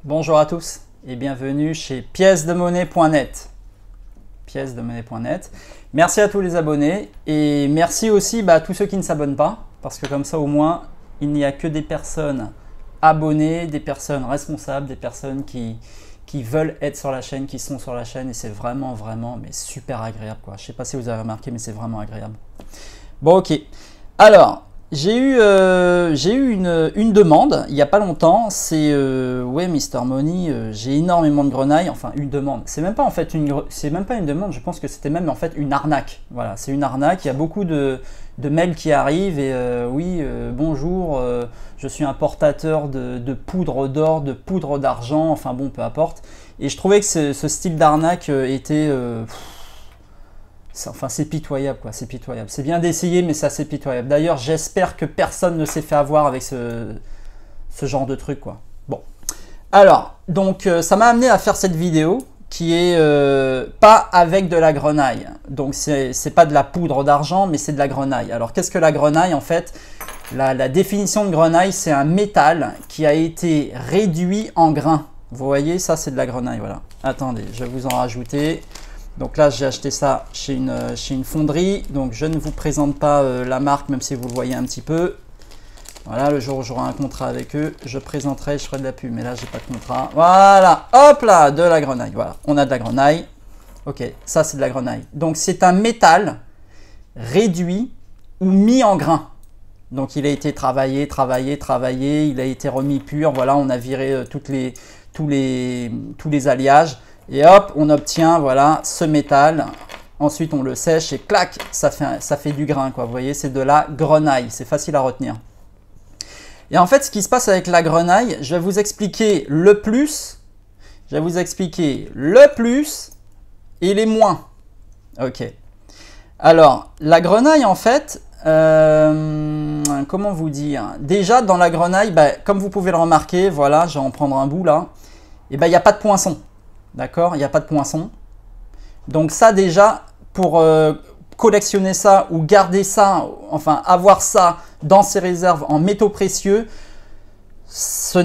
Bonjour à tous et bienvenue chez piècesdemonnaie.net. Piècesdemonnaie.net. Merci à tous les abonnés et merci aussi à tous ceux qui ne s'abonnent pas parce que comme ça au moins il n'y a que des personnes abonnées, des personnes responsables, des personnes qui veulent être sur la chaîne, qui sont sur la chaîne et c'est vraiment mais super agréable quoi. Je sais pas si vous avez remarqué mais c'est vraiment agréable. Bon ok, alors j'ai eu une demande il n'y a pas longtemps, c'est ouais Mister Money, j'ai énormément de grenailles, enfin une demande, c'est même pas en fait c'est même pas une demande, je pense que c'était même en fait une arnaque, voilà, c'est une arnaque, il y a beaucoup de mails qui arrivent et oui bonjour, je suis un portateur de poudre d'or, de poudre d'argent, enfin bon peu importe, et je trouvais que ce style d'arnaque était... Enfin, c'est pitoyable, quoi. C'est pitoyable. C'est bien d'essayer, mais c'est assez pitoyable. D'ailleurs, j'espère que personne ne s'est fait avoir avec ce genre de truc, quoi. Bon. Alors, donc, ça m'a amené à faire cette vidéo qui est pas avec de la grenaille. Donc, c'est pas de la poudre d'argent, mais c'est de la grenaille. Alors, qu'est-ce que la grenaille, en fait? La définition de grenaille, c'est un métal qui a été réduit en grains. Vous voyez, ça, c'est de la grenaille, voilà. Attendez, je vais vous en rajouter. Donc là, j'ai acheté ça chez une fonderie. Donc je ne vous présente pas la marque, même si vous le voyez un petit peu. Voilà, le jour où j'aurai un contrat avec eux, je présenterai, je ferai de la pub. Mais là, j'ai pas de contrat. Voilà, hop là, de la grenaille. Voilà, on a de la grenaille. Ok, ça c'est de la grenaille. Donc c'est un métal réduit ou mis en grains. Donc il a été travaillé, il a été remis pur. Voilà, on a viré tous les alliages. Et hop, on obtient voilà ce métal. Ensuite, on le sèche et clac, ça fait du grain, quoi. Vous voyez, c'est de la grenaille. C'est facile à retenir. Et en fait, ce qui se passe avec la grenaille, je vais vous expliquer le plus. Je vais vous expliquer le plus et les moins. Ok. Alors, la grenaille, en fait, comment vous dire? Déjà, dans la grenaille, comme vous pouvez le remarquer, voilà, je vais en prendre un bout là. Et il n'y a pas de poinçon. D'accord, il n'y a pas de poinçon. Donc ça déjà, pour collectionner ça ou garder ça, enfin avoir ça dans ses réserves en métaux précieux, c'est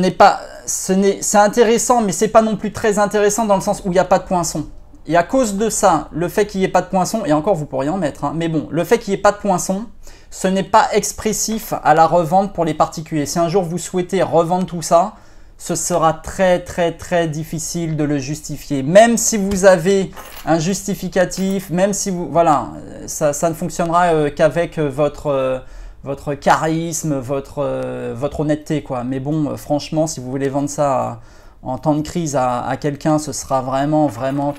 intéressant, mais c'est pas non plus très intéressant dans le sens où il n'y a pas de poinçon. Et à cause de ça, le fait qu'il n'y ait pas de poinçon, et encore vous pourriez en mettre, hein, mais bon, le fait qu'il n'y ait pas de poinçon, ce n'est pas expressif à la revente pour les particuliers. Si un jour vous souhaitez revendre tout ça, ce sera très difficile de le justifier. Même si vous avez un justificatif, même si vous... Voilà, ça ne fonctionnera qu'avec votre charisme, votre honnêteté, quoi. Mais bon, franchement, si vous voulez vendre ça en temps de crise à quelqu'un, ce sera vraiment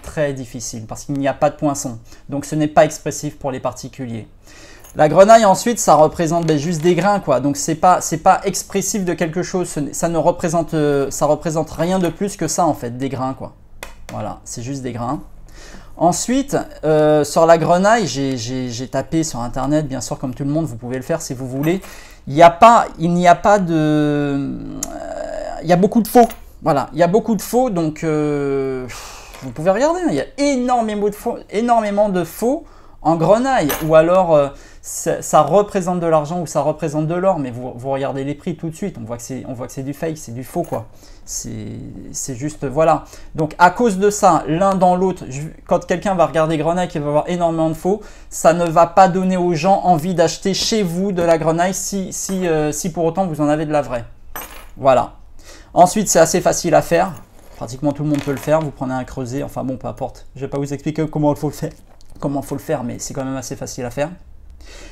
très difficile parce qu'il n'y a pas de poinçon. Donc ce n'est pas expressif pour les particuliers. La grenaille ensuite, ça représente juste des grains, quoi. Donc c'est pas expressif de quelque chose. Ça représente rien de plus que ça en fait, des grains, quoi. Voilà, c'est juste des grains. Ensuite, sur la grenaille, j'ai tapé sur internet, bien sûr, comme tout le monde, vous pouvez le faire si vous voulez. Il y a beaucoup de faux. Voilà, il y a beaucoup de faux, donc vous pouvez regarder. Il y a énormément de faux en grenaille, ou alors ça représente de l'argent ou ça représente de l'or, mais vous regardez les prix tout de suite, on voit que c'est du fake, c'est du faux, quoi. C'est juste, voilà. Donc à cause de ça, l'un dans l'autre, quand quelqu'un va regarder grenaille et va voir énormément de faux, ça ne va pas donner aux gens envie d'acheter chez vous de la grenaille si pour autant vous en avez de la vraie. Voilà. Ensuite, c'est assez facile à faire, pratiquement tout le monde peut le faire, vous prenez un creuset, enfin bon, peu importe, je ne vais pas vous expliquer comment il faut le faire, mais c'est quand même assez facile à faire.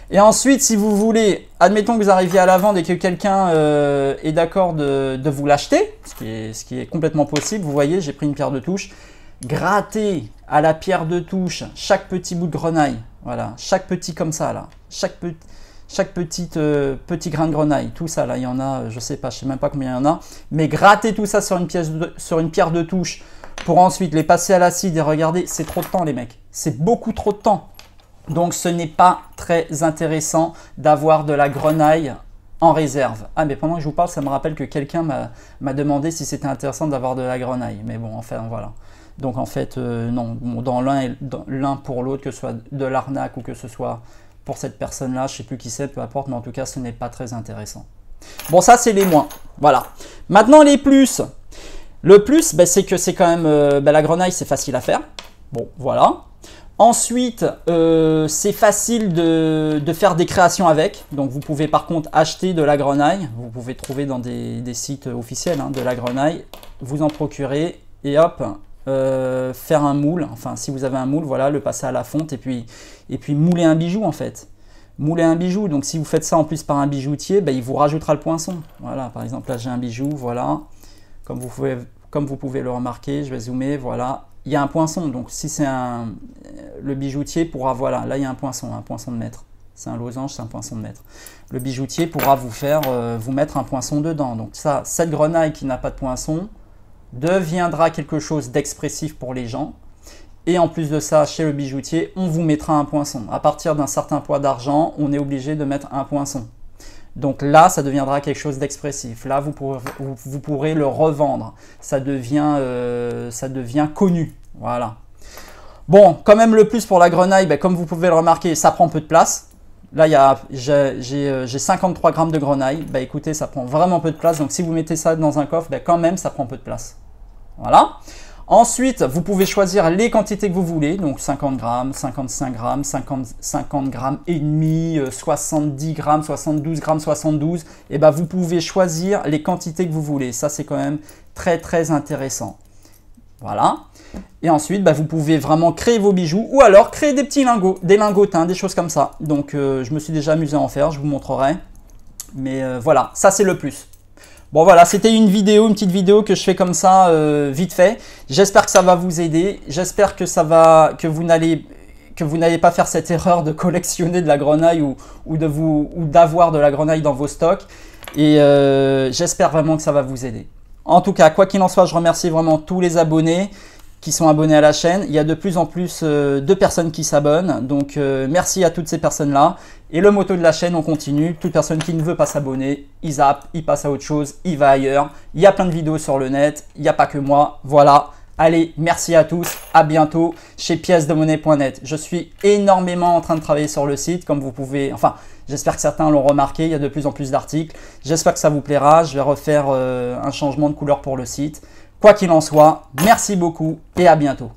Et ensuite, si vous voulez, admettons que vous arriviez à la vente et que quelqu'un est d'accord de vous l'acheter, ce qui est complètement possible, vous voyez, j'ai pris une pierre de touche, grattez à la pierre de touche chaque petit bout de grenaille, voilà, chaque petit comme ça là, chaque petit grain de grenaille, tout ça là, il y en a, je sais même pas combien il y en a, mais grattez tout ça sur une pierre de touche pour ensuite les passer à l'acide et regarder, c'est trop de temps les mecs, c'est beaucoup trop de temps. Donc ce n'est pas très intéressant d'avoir de la grenaille en réserve. Ah mais pendant que je vous parle, ça me rappelle que quelqu'un m'a demandé si c'était intéressant d'avoir de la grenaille. Mais bon, enfin voilà. Donc en fait, non, dans l'un pour l'autre, que ce soit de l'arnaque ou que ce soit pour cette personne-là, je ne sais plus qui c'est, peu importe, mais en tout cas, ce n'est pas très intéressant. Bon, ça, c'est les moins. Voilà. Maintenant, les plus. Le plus, bah, c'est que c'est quand même bah, la grenaille, c'est facile à faire. Bon, voilà. Ensuite, c'est facile de faire des créations avec. Donc, vous pouvez par contre acheter de la grenaille. Vous pouvez trouver dans des sites officiels hein, de la grenaille. Vous en procurez et hop, faire un moule. Enfin, si vous avez un moule, voilà, le passer à la fonte et puis mouler un bijou en fait. Mouler un bijou. Donc, si vous faites ça en plus par un bijoutier, bah, il vous rajoutera le poinçon. Voilà, par exemple, là, j'ai un bijou, voilà. Comme vous pouvez le remarquer, je vais zoomer, voilà. Il y a un poinçon, donc si c'est le bijoutier pourra, voilà, là il y a un poinçon de maître. C'est un losange, c'est un poinçon de maître. Le bijoutier pourra vous mettre un poinçon dedans. Donc ça, cette grenaille qui n'a pas de poinçon deviendra quelque chose d'expressif pour les gens. Et en plus de ça, chez le bijoutier, on vous mettra un poinçon. À partir d'un certain poids d'argent, on est obligé de mettre un poinçon. Donc là, ça deviendra quelque chose d'expressif. Là, vous pourrez le revendre. Ça devient connu. Voilà. Bon, quand même le plus pour la grenaille, ben, comme vous pouvez le remarquer, ça prend peu de place. Là, j'ai 53 grammes de grenaille. Ben, écoutez, ça prend vraiment peu de place. Donc si vous mettez ça dans un coffre, ben, quand même, ça prend peu de place. Voilà. Ensuite, vous pouvez choisir les quantités que vous voulez, donc 50 grammes, 55 grammes, 50 grammes et demi, 70 grammes, 72 grammes, 72. Et ben vous pouvez choisir les quantités que vous voulez. Ça, c'est quand même très, très intéressant. Voilà. Et ensuite, ben, vous pouvez vraiment créer vos bijoux ou alors créer des petits lingots, des lingotins, des choses comme ça. Donc, je me suis déjà amusé à en faire, je vous montrerai. Mais voilà, ça, c'est le plus. Bon voilà, c'était une petite vidéo que je fais comme ça, vite fait. J'espère que ça va vous aider. J'espère que vous n'allez pas faire cette erreur de collectionner de la grenaille ou d'avoir de la grenaille dans vos stocks. Et j'espère vraiment que ça va vous aider. En tout cas, quoi qu'il en soit, je remercie vraiment tous les abonnés qui sont abonnés à la chaîne. Il y a de plus en plus de personnes qui s'abonnent. Donc, merci à toutes ces personnes-là. Et le motto de la chaîne, on continue. Toute personne qui ne veut pas s'abonner, il zappe, il passe à autre chose, il va ailleurs. Il y a plein de vidéos sur le net. Il n'y a pas que moi. Voilà. Allez, merci à tous. À bientôt chez piècesdemonnaie.net. Je suis énormément en train de travailler sur le site. Comme vous pouvez... Enfin, j'espère que certains l'ont remarqué. Il y a de plus en plus d'articles. J'espère que ça vous plaira. Je vais refaire un changement de couleur pour le site. Quoi qu'il en soit, merci beaucoup et à bientôt.